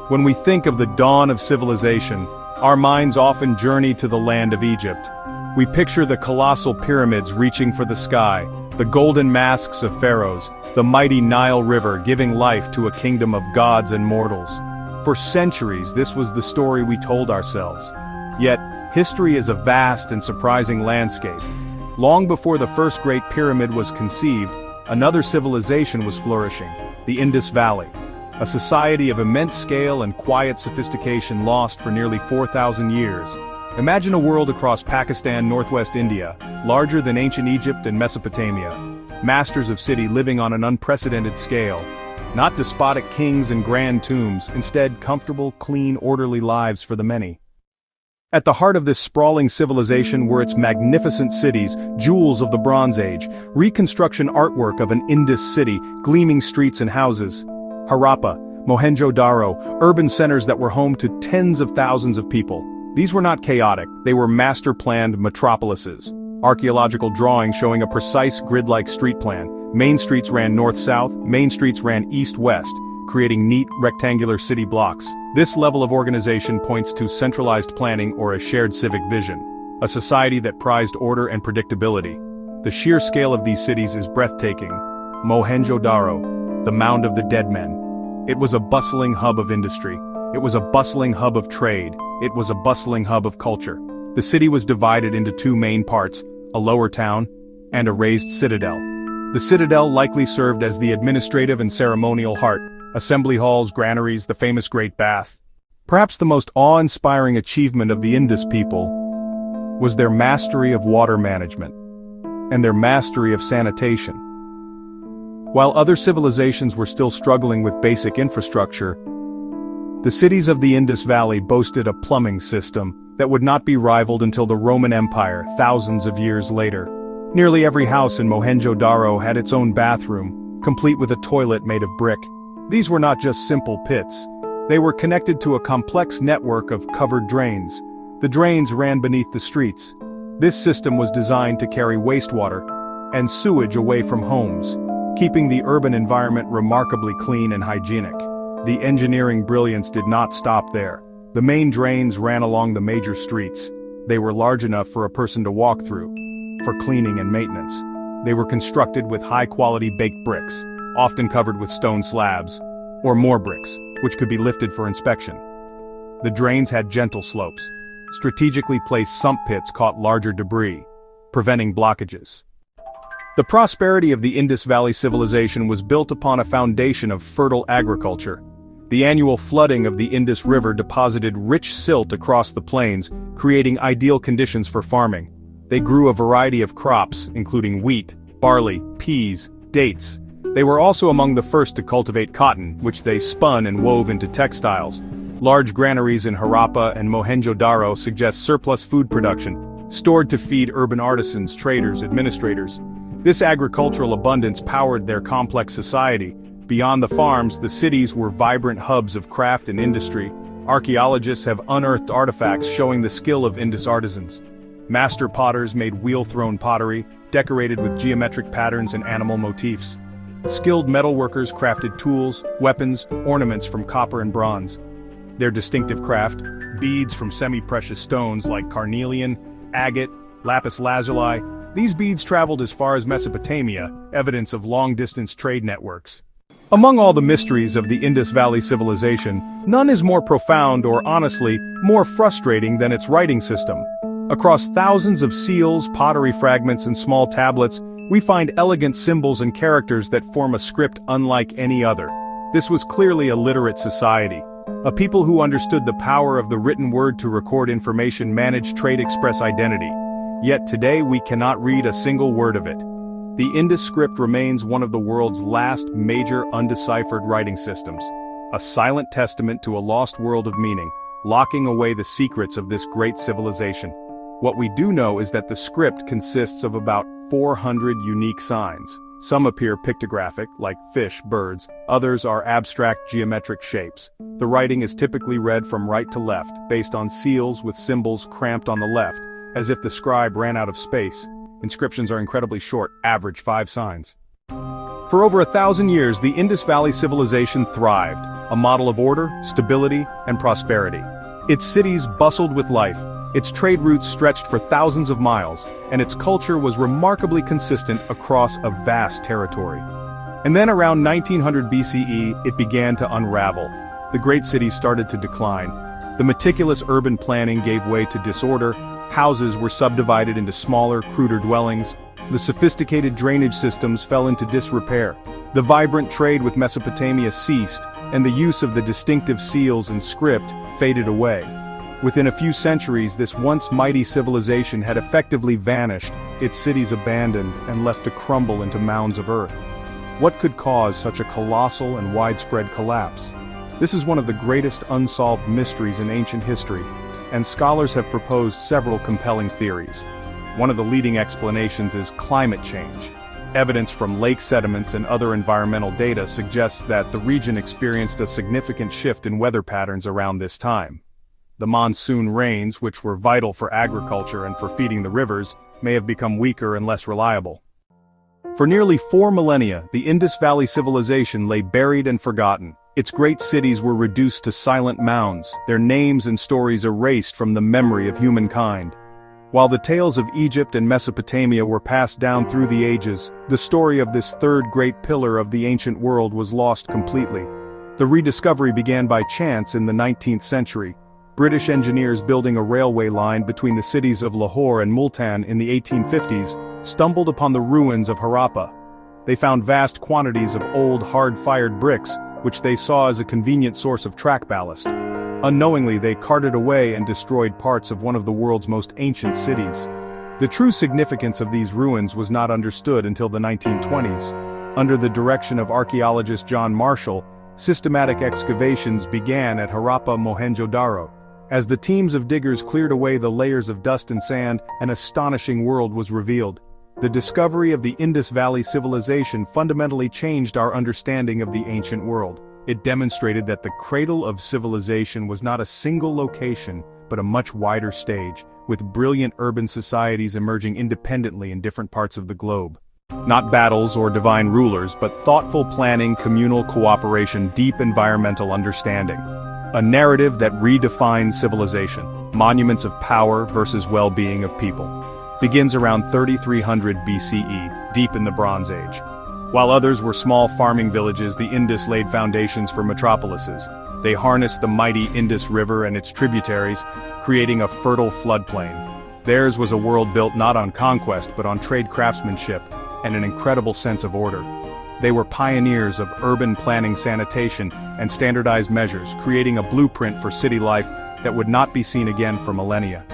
When we think of the dawn of civilization, our minds often journey to the land of Egypt. We picture the colossal pyramids reaching for the sky, the golden masks of pharaohs, the mighty Nile River giving life to a kingdom of gods and mortals. For centuries, this was the story we told ourselves. Yet, history is a vast and surprising landscape. Long before the first Great Pyramid was conceived, another civilization was flourishing, the Indus Valley. A society of immense scale and quiet sophistication lost for nearly 4,000 years. Imagine a world across Pakistan, northwest India, larger than ancient Egypt and Mesopotamia. Masters of city living on an unprecedented scale. Not despotic kings and grand tombs, instead comfortable, clean, orderly lives for the many. At the heart of this sprawling civilization were its magnificent cities, jewels of the Bronze Age, reconstruction artwork of an Indus city, gleaming streets and houses. Harappa, Mohenjo-Daro, urban centers that were home to tens of thousands of people. These were not chaotic, they were master-planned metropolises. Archaeological drawings showing a precise grid-like street plan. Main streets ran north-south, main streets ran east-west, creating neat, rectangular city blocks. This level of organization points to centralized planning or a shared civic vision. A society that prized order and predictability. The sheer scale of these cities is breathtaking. Mohenjo-Daro, the Mound of the Dead Men. It was a bustling hub of industry. It was a bustling hub of trade. It was a bustling hub of culture. The city was divided into two main parts, a lower town and a raised citadel. The citadel likely served as the administrative and ceremonial heart, assembly halls, granaries, the famous Great Bath. Perhaps the most awe-inspiring achievement of the Indus people was their mastery of water management and their mastery of sanitation. While other civilizations were still struggling with basic infrastructure, the cities of the Indus Valley boasted a plumbing system that would not be rivaled until the Roman Empire thousands of years later. Nearly every house in Mohenjo-Daro had its own bathroom, complete with a toilet made of brick. These were not just simple pits. They were connected to a complex network of covered drains. The drains ran beneath the streets. This system was designed to carry wastewater and sewage away from homes, keeping the urban environment remarkably clean and hygienic. The engineering brilliance did not stop there. The main drains ran along the major streets. They were large enough for a person to walk through, for cleaning and maintenance. They were constructed with high-quality baked bricks, often covered with stone slabs, or more bricks, which could be lifted for inspection. The drains had gentle slopes. Strategically placed sump pits caught larger debris, preventing blockages. The prosperity of the Indus Valley Civilization was built upon a foundation of fertile agriculture. The annual flooding of the Indus River deposited rich silt across the plains, creating ideal conditions for farming. They grew a variety of crops, including wheat, barley, peas, dates. They were also among the first to cultivate cotton, which they spun and wove into textiles. Large granaries in Harappa and Mohenjo-Daro suggest surplus food production, stored to feed urban artisans, traders, administrators. This agricultural abundance powered their complex society. Beyond the farms, the cities were vibrant hubs of craft and industry. Archaeologists have unearthed artifacts showing the skill of Indus artisans. Master potters made wheel-thrown pottery, decorated with geometric patterns and animal motifs. Skilled metalworkers crafted tools, weapons, ornaments from copper and bronze. Their distinctive craft, beads from semi-precious stones like carnelian, agate, lapis lazuli. These beads traveled as far as Mesopotamia, evidence of long-distance trade networks. Among all the mysteries of the Indus Valley Civilization, none is more profound or, honestly, more frustrating than its writing system. Across thousands of seals, pottery fragments, and small tablets, we find elegant symbols and characters that form a script unlike any other. This was clearly a literate society. A people who understood the power of the written word to record information, manage trade, express identity. Yet today we cannot read a single word of it. The Indus script remains one of the world's last major undeciphered writing systems, a silent testament to a lost world of meaning, locking away the secrets of this great civilization. What we do know is that the script consists of about 400 unique signs. Some appear pictographic, like fish, birds, others are abstract geometric shapes. The writing is typically read from right to left, based on seals with symbols cramped on the left, as if the scribe ran out of space. Inscriptions are incredibly short, average 5 signs. For over 1,000 years, the Indus Valley Civilization thrived, a model of order, stability, and prosperity. Its cities bustled with life, its trade routes stretched for thousands of miles, and its culture was remarkably consistent across a vast territory. And then around 1900 BCE, it began to unravel. The great cities started to decline. The meticulous urban planning gave way to disorder, houses were subdivided into smaller, cruder dwellings, the sophisticated drainage systems fell into disrepair, the vibrant trade with Mesopotamia ceased, and the use of the distinctive seals and script faded away. Within a few centuries, this once mighty civilization had effectively vanished, its cities abandoned and left to crumble into mounds of earth. What could cause such a colossal and widespread collapse? This is one of the greatest unsolved mysteries in ancient history, and scholars have proposed several compelling theories. One of the leading explanations is climate change. Evidence from lake sediments and other environmental data suggests that the region experienced a significant shift in weather patterns around this time. The monsoon rains, which were vital for agriculture and for feeding the rivers, may have become weaker and less reliable. For nearly 4 millennia, the Indus Valley Civilization lay buried and forgotten. Its great cities were reduced to silent mounds, their names and stories erased from the memory of humankind. While the tales of Egypt and Mesopotamia were passed down through the ages, the story of this third great pillar of the ancient world was lost completely. The rediscovery began by chance in the 19th century. British engineers building a railway line between the cities of Lahore and Multan in the 1850s stumbled upon the ruins of Harappa. They found vast quantities of old hard-fired bricks, which they saw as a convenient source of track ballast. Unknowingly, they carted away and destroyed parts of one of the world's most ancient cities. The true significance of these ruins was not understood until the 1920s. Under the direction of archaeologist John Marshall, systematic excavations began at Harappa, Mohenjo-Daro. As the teams of diggers cleared away the layers of dust and sand, an astonishing world was revealed. The discovery of the Indus Valley Civilization fundamentally changed our understanding of the ancient world. It demonstrated that the cradle of civilization was not a single location, but a much wider stage, with brilliant urban societies emerging independently in different parts of the globe. Not battles or divine rulers, but thoughtful planning, communal cooperation, deep environmental understanding. A narrative that redefines civilization, monuments of power versus well-being of people. Begins around 3300 BCE, deep in the Bronze Age. While others were small farming villages, the Indus laid foundations for metropolises. They harnessed the mighty Indus River and its tributaries, creating a fertile floodplain. Theirs was a world built not on conquest but on trade craftsmanship and an incredible sense of order. They were pioneers of urban planning, sanitation, and standardized measures, creating a blueprint for city life that would not be seen again for millennia.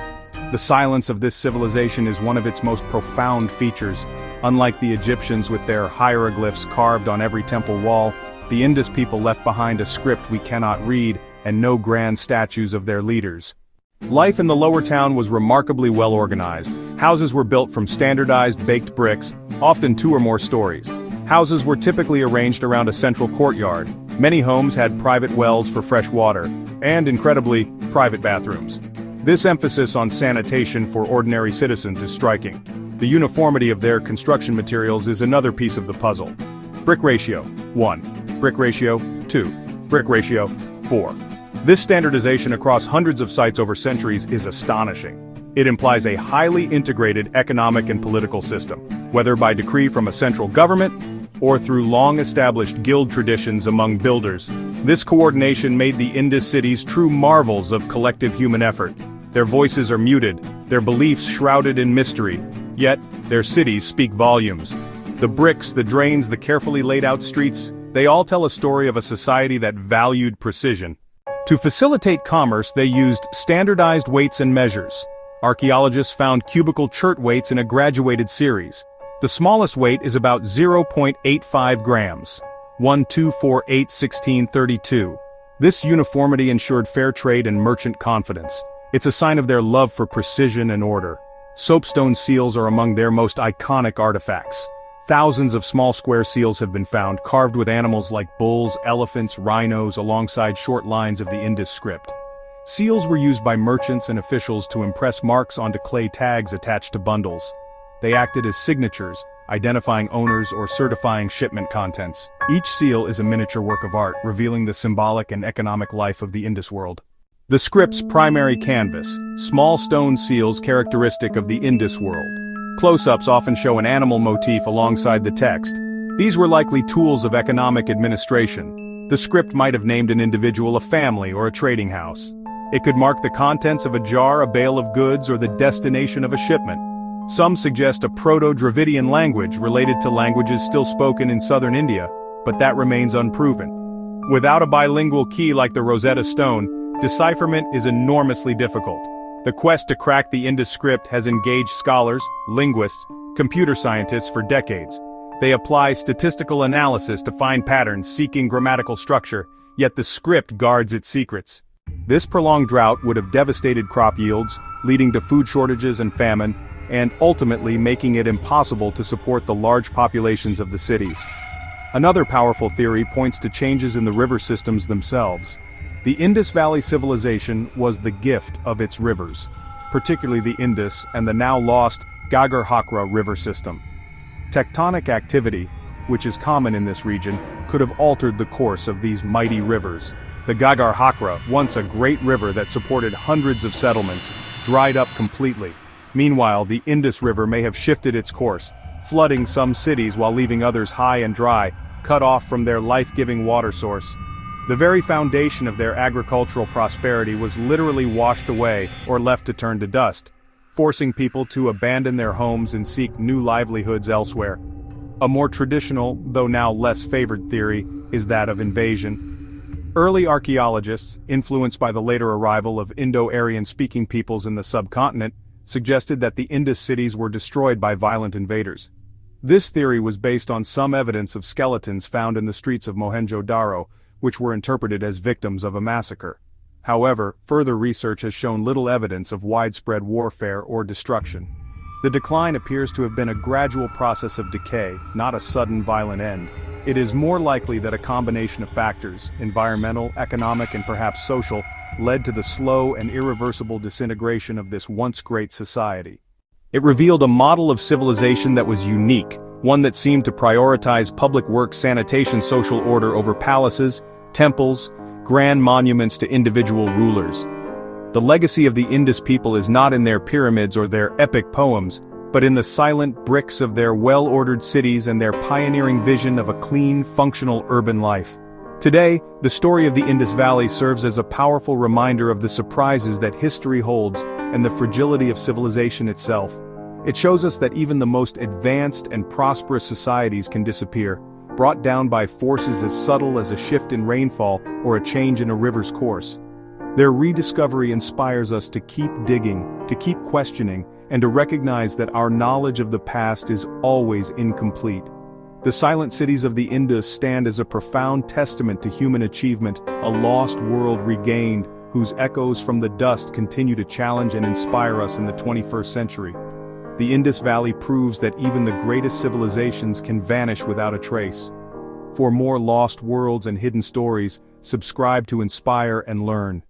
The silence of this civilization is one of its most profound features. Unlike the Egyptians with their hieroglyphs carved on every temple wall, the Indus people left behind a script we cannot read and no grand statues of their leaders. Life in the lower town was remarkably well organized. Houses were built from standardized baked bricks, often 2 or more stories. Houses were typically arranged around a central courtyard. Many homes had private wells for fresh water, and incredibly, private bathrooms. This emphasis on sanitation for ordinary citizens is striking. The uniformity of their construction materials is another piece of the puzzle. Brick ratio, 1. Brick ratio, 2. Brick ratio, 4. This standardization across hundreds of sites over centuries is astonishing. It implies a highly integrated economic and political system, whether by decree from a central government or through long-established guild traditions among builders. This coordination made the Indus cities true marvels of collective human effort. Their voices are muted, their beliefs shrouded in mystery, yet their cities speak volumes. The bricks, the drains, the carefully laid out streets, they all tell a story of a society that valued precision. To facilitate commerce, they used standardized weights and measures. Archaeologists found cubical chert weights in a graduated series. The smallest weight is about 0.85 grams, 1248/1632. This uniformity ensured fair trade and merchant confidence. It's a sign of their love for precision and order. Soapstone seals are among their most iconic artifacts. Thousands of small square seals have been found, carved with animals like bulls, elephants, rhinos, alongside short lines of the Indus script. Seals were used by merchants and officials to impress marks onto clay tags attached to bundles. They acted as signatures, identifying owners or certifying shipment contents. Each seal is a miniature work of art, revealing the symbolic and economic life of the Indus world. The script's primary canvas, small stone seals characteristic of the Indus world. Close-ups often show an animal motif alongside the text. These were likely tools of economic administration. The script might have named an individual a family or a trading house. It could mark the contents of a jar, a bale of goods, or the destination of a shipment. Some suggest a Proto-Dravidian language related to languages still spoken in southern India, but that remains unproven. Without a bilingual key like the Rosetta Stone, decipherment is enormously difficult. The quest to crack the Indus script has engaged scholars, linguists, computer scientists for decades. They apply statistical analysis to find patterns, seeking grammatical structure, yet the script guards its secrets. This prolonged drought would have devastated crop yields, leading to food shortages and famine, and ultimately making it impossible to support the large populations of the cities. Another powerful theory points to changes in the river systems themselves. The Indus Valley Civilization was the gift of its rivers, particularly the Indus and the now lost Ghaggar-Hakra river system. Tectonic activity, which is common in this region, could have altered the course of these mighty rivers. The Ghaggar-Hakra, once a great river that supported hundreds of settlements, dried up completely. Meanwhile, the Indus River may have shifted its course, flooding some cities while leaving others high and dry, cut off from their life-giving water source. The very foundation of their agricultural prosperity was literally washed away or left to turn to dust, forcing people to abandon their homes and seek new livelihoods elsewhere. A more traditional, though now less favored theory, is that of invasion. Early archaeologists, influenced by the later arrival of Indo-Aryan-speaking peoples in the subcontinent, suggested that the Indus cities were destroyed by violent invaders. This theory was based on some evidence of skeletons found in the streets of Mohenjo-Daro, which were interpreted as victims of a massacre. However, further research has shown little evidence of widespread warfare or destruction. The decline appears to have been a gradual process of decay, not a sudden violent end. It is more likely that a combination of factors, environmental, economic, and perhaps social, led to the slow and irreversible disintegration of this once great society. It revealed a model of civilization that was unique, one that seemed to prioritize public works, sanitation, social order over palaces, temples, grand monuments to individual rulers. The legacy of the Indus people is not in their pyramids or their epic poems, but in the silent bricks of their well-ordered cities and their pioneering vision of a clean, functional urban life. Today, the story of the Indus Valley serves as a powerful reminder of the surprises that history holds and the fragility of civilization itself. It shows us that even the most advanced and prosperous societies can disappear, brought down by forces as subtle as a shift in rainfall or a change in a river's course. Their rediscovery inspires us to keep digging, to keep questioning, and to recognize that our knowledge of the past is always incomplete. The silent cities of the Indus stand as a profound testament to human achievement, a lost world regained, whose echoes from the dust continue to challenge and inspire us in the 21st century. The Indus Valley proves that even the greatest civilizations can vanish without a trace. For more lost worlds and hidden stories, subscribe to Inspire and Learn.